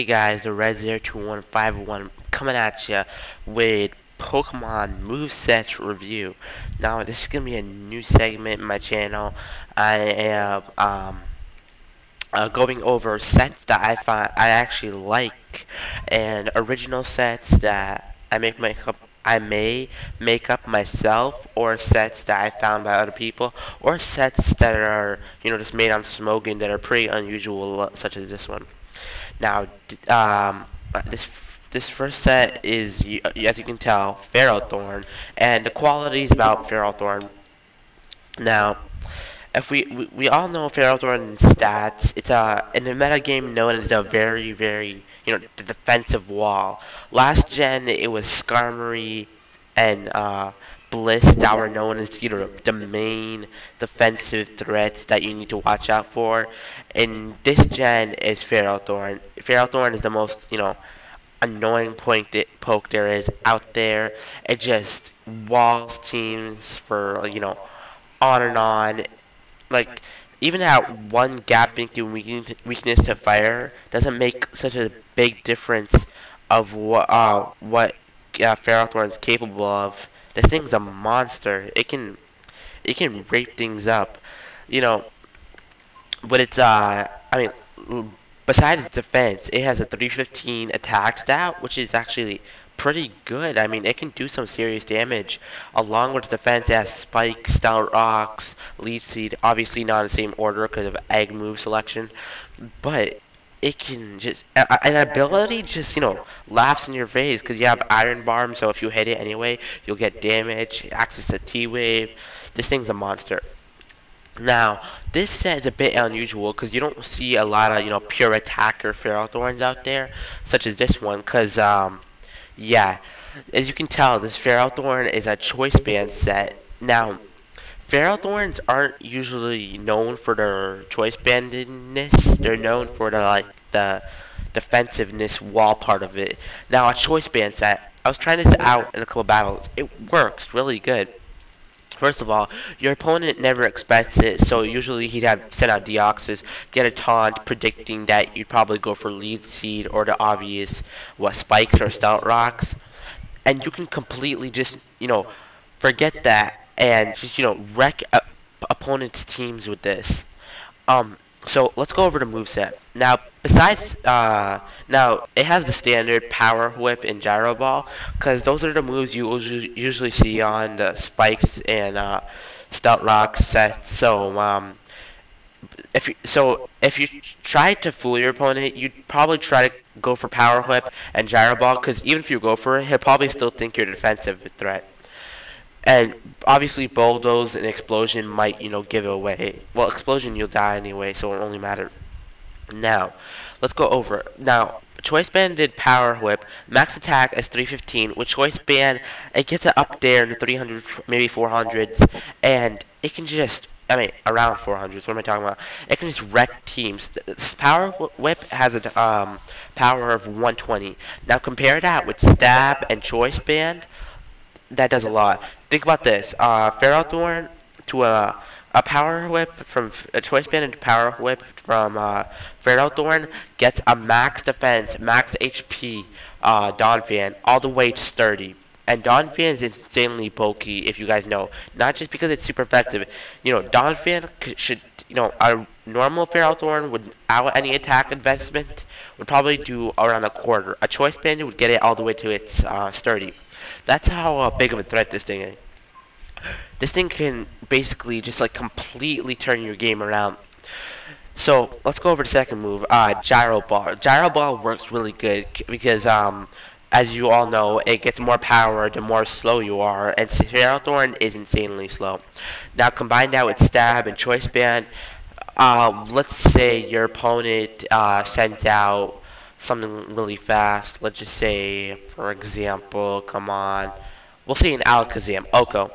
Hey guys, the Red021551 coming at you with Pokemon Moveset review. Now this is gonna be a new segment in my channel. I am going over sets that I actually like, and original sets that I may make up myself, or sets that I found by other people, or sets that are just made on Smogon that are pretty unusual, such as this one. Now, this first set is, as you can tell, Ferrothorn, and the qualities about Ferrothorn. Now, if we all know Ferrothorn's stats, it's in the meta game known as the very the defensive wall. Last gen it was Skarmory and Bliss that were known as the main defensive threats that you need to watch out for. And this gen is Ferrothorn. Ferrothorn is the most annoying poke there is out there. It just walls teams for on and on. Like, even that one gap thinking weakness to fire doesn't make such a big difference of what Ferrothorn's capable of. This thing's a monster. It can rape things up, you know. But it's I mean, besides its defense, it has a 315 attack stat, which is actually pretty good. I mean, it can do some serious damage. Along with its defense, it has Spike, Stout Rocks, Lead Seed. Obviously not in the same order because of egg move selection, but it can just an ability just laughs in your face because you have Iron Barm. So if you hit it anyway, you'll get damage. Access to T-Wave. This thing's a monster. Now, this set is a bit unusual because you don't see a lot of, pure attacker Ferrothorns out there, such as this one, because, yeah, as you can tell, this Ferrothorn is a choice band set. Now, Ferrothorns aren't usually known for their choice bandedness. They're known for the defensiveness wall part of it. Now, a choice band set, I was trying this out in a couple battles. It works really good. First of all, your opponent never expects it, so usually he'd have send out Deoxys, get a taunt predicting that you'd probably go for Lead Seed or the obvious, Spikes or Stout Rocks. And you can completely just, forget that and just, wreck opponent's teams with this. So let's go over the moveset. Now, besides, now it has the standard Power Whip and Gyro Ball, because those are the moves you usually see on the Spikes and Stout Rock sets. So, if you try to fool your opponent, you'd probably try to go for Power Whip and Gyro Ball, because even if you go for it, he'll probably still think you're a defensive threat. And obviously bulldoze and explosion might, give it away. Well, explosion you'll die anyway, so it won't only matter. Now, let's go over it. Now, choice band did power whip. Max attack is 315. With choice band, it gets it up there in the 300, maybe 400s, and it can just, around 400s. What am I talking about? It can just wreck teams. This power whip has a power of 120. Now compare that with stab and choice band. That does a lot. Think about this. Ferrothorn to a power whip from a choice band and power whip from Ferrothorn gets a max defense, max HP Donphan all the way to sturdy. And Donphan is insanely bulky, if you guys know. Not just because it's super effective. Donphan should, a normal Ferrothorn without any attack investment would probably do around a quarter. A choice band would get it all the way to its sturdy. That's how big of a threat this thing is. This thing can basically just completely turn your game around. So let's go over the second move, Gyro Ball. Gyro Ball works really good because as you all know, it gets more power the more slow you are, and Ferrothorn is insanely slow. Now combine that with Stab and Choice Band. Let's say your opponent sends out something really fast. Let's just say, for example, come on, we'll say an Alakazam, Oko.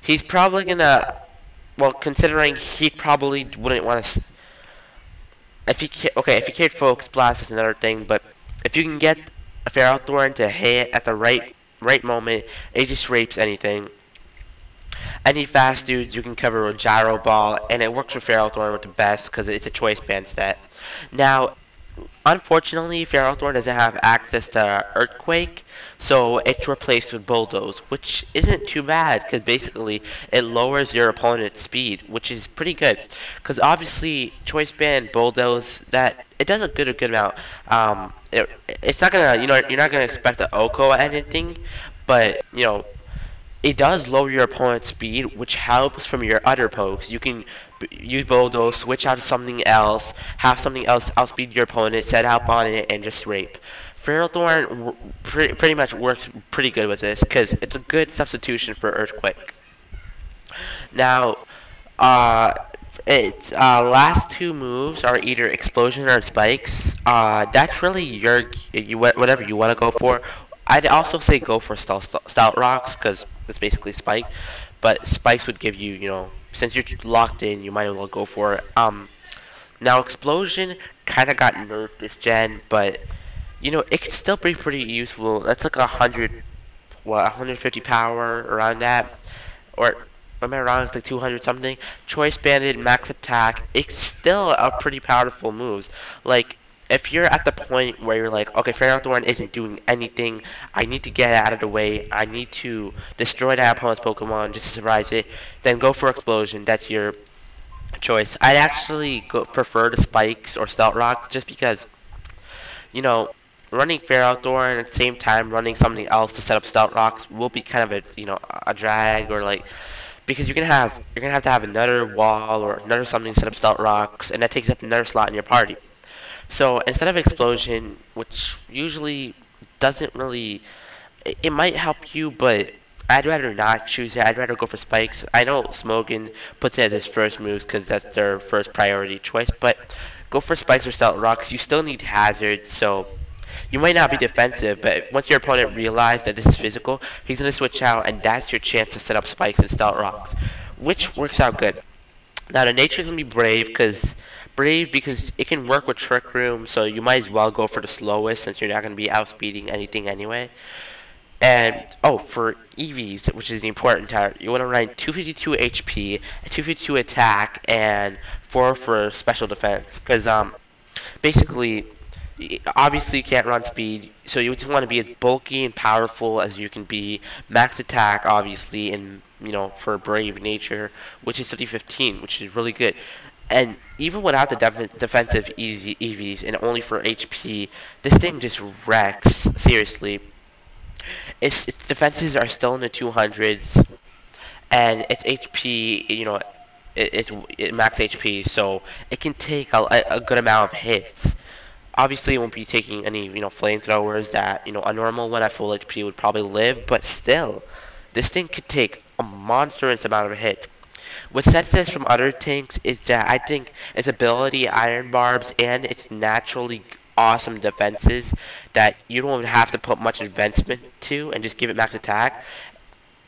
He's probably gonna, well, considering he probably wouldn't want to, if he can't focus blast is another thing, but if you can get a Ferrothorn to hit at the right moment, it just rapes anything. Any fast dudes you can cover with Gyro Ball, and it works with Ferrothorn with the best because it's a choice band stat. Now, Unfortunately, Ferrothorn doesn't have access to Earthquake, so it's replaced with Bulldoze, which isn't too bad because basically it lowers your opponent's speed, which is pretty good. Because obviously, Choice Band, Bulldoze, that it does a good amount. It's not gonna, you're not gonna expect an Oko or anything, but it does lower your opponent's speed, which helps from your other pokes. You can use Bulldoze, switch out to something else, have something else outspeed your opponent, set up on it, and just rape. Ferrothorn pretty much works pretty good with this, because it's a good substitution for Earthquake. Now, uh, its last two moves are either Explosion or Spikes. That's really whatever you want to go for. I'd also say go for Stout Rocks because it's basically Spikes, but Spikes would give you, since you're locked in, you might as well go for it. Now Explosion kind of got nerfed this gen, but it can still be pretty useful. That's like 150 power around that, or am I wrong? It's like 200 something. Choice Banded, Max Attack. It's still a pretty powerful move. Like, if you're at the point where you're like, okay, Ferrothorn isn't doing anything, I need to get out of the way, I need to destroy that opponent's Pokemon just to surprise it, then go for Explosion. That's your choice. I'd actually prefer the Spikes or Stealth Rock just because, you know, running Ferrothorn at the same time running something else to set up Stealth Rocks will be kind of a drag, or like, because you're gonna have to have another wall or another something to set up Stealth Rocks, and that takes up another slot in your party. So instead of Explosion, which usually doesn't really, it might help you, but I'd rather not choose it. I'd rather go for Spikes. I know Smogan puts it as his first moves because that's their first priority choice, but go for Spikes or Stealth Rocks. You still need Hazard, so you might not be defensive, but once your opponent realizes that this is physical, he's going to switch out, and that's your chance to set up Spikes and Stealth Rocks, which works out good. Now, the nature is going to be Brave because it can work with Trick Room, so you might as well go for the slowest since you're not going to be outspeeding anything anyway. And, oh, for EVs, which is the important part, you want to run 252 HP, 252 attack, and 4 for special defense. Because, basically, obviously you can't run speed, so you just want to be as bulky and powerful as you can be. Max attack, obviously, and, for brave nature, which is 3015, which is really good. And even without the defensive easy EVs and only for HP, this thing just wrecks, seriously. Its defenses are still in the 200s, and its HP, it's max HP, so it can take a good amount of hits. Obviously, it won't be taking any, flamethrowers that, a normal one at full HP would probably live, but still, this thing could take a monstrous amount of hits. What sets this from other tanks is that I think its ability, Iron Barbs, and its naturally awesome defenses that you don't have to put much investment to and just give it max attack.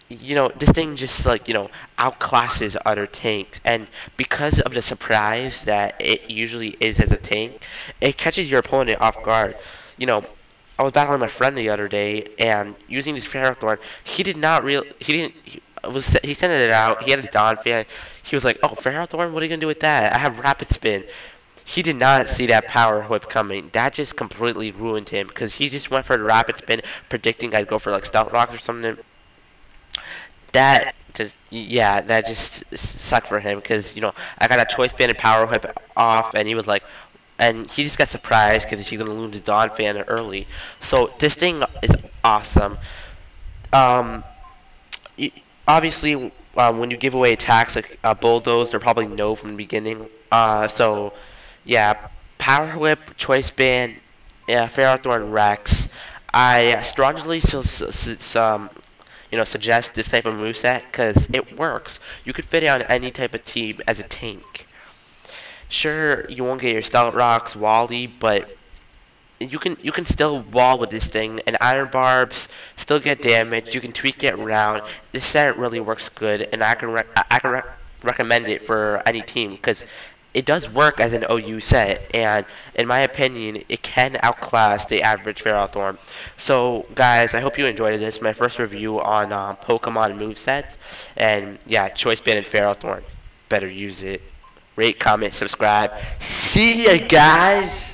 This thing just like, outclasses other tanks, and because of the surprise that it usually is as a tank, it catches your opponent off guard. I was battling my friend the other day, and using this Ferrothorn, he did not real, he didn't, he sent it out, he had his Dawn fan, he was like, oh, Ferrothorn, what are you gonna do with that? I have Rapid Spin. He did not see that power whip coming. That just completely ruined him, because he just went for the Rapid Spin, predicting I'd go for like Stealth Rocks or something. That just sucked for him because I got a choice band and power whip off, and he was like, and he just got surprised because he's gonna lose the Dawn fan early. So this thing is awesome. Um, Obviously, when you give away attacks like Bulldoze, they're probably no from the beginning. So yeah, power whip, choice band, yeah, Ferrothorn Rex. I strongly suggest this type of moveset because it works. You could fit it on any type of team as a tank. Sure, you won't get your Stealth Rocks, Wally, but you can still wall with this thing, and Iron Barbs still get damage. You can tweak it around. This set really works good, and I can recommend it for any team because it does work as an OU set, and in my opinion, it can outclass the average Ferrothorn. So, guys, I hope you enjoyed this. My first review on Pokemon movesets, and yeah, Choice Band and Ferrothorn. Better use it. Rate, comment, subscribe. See ya, guys!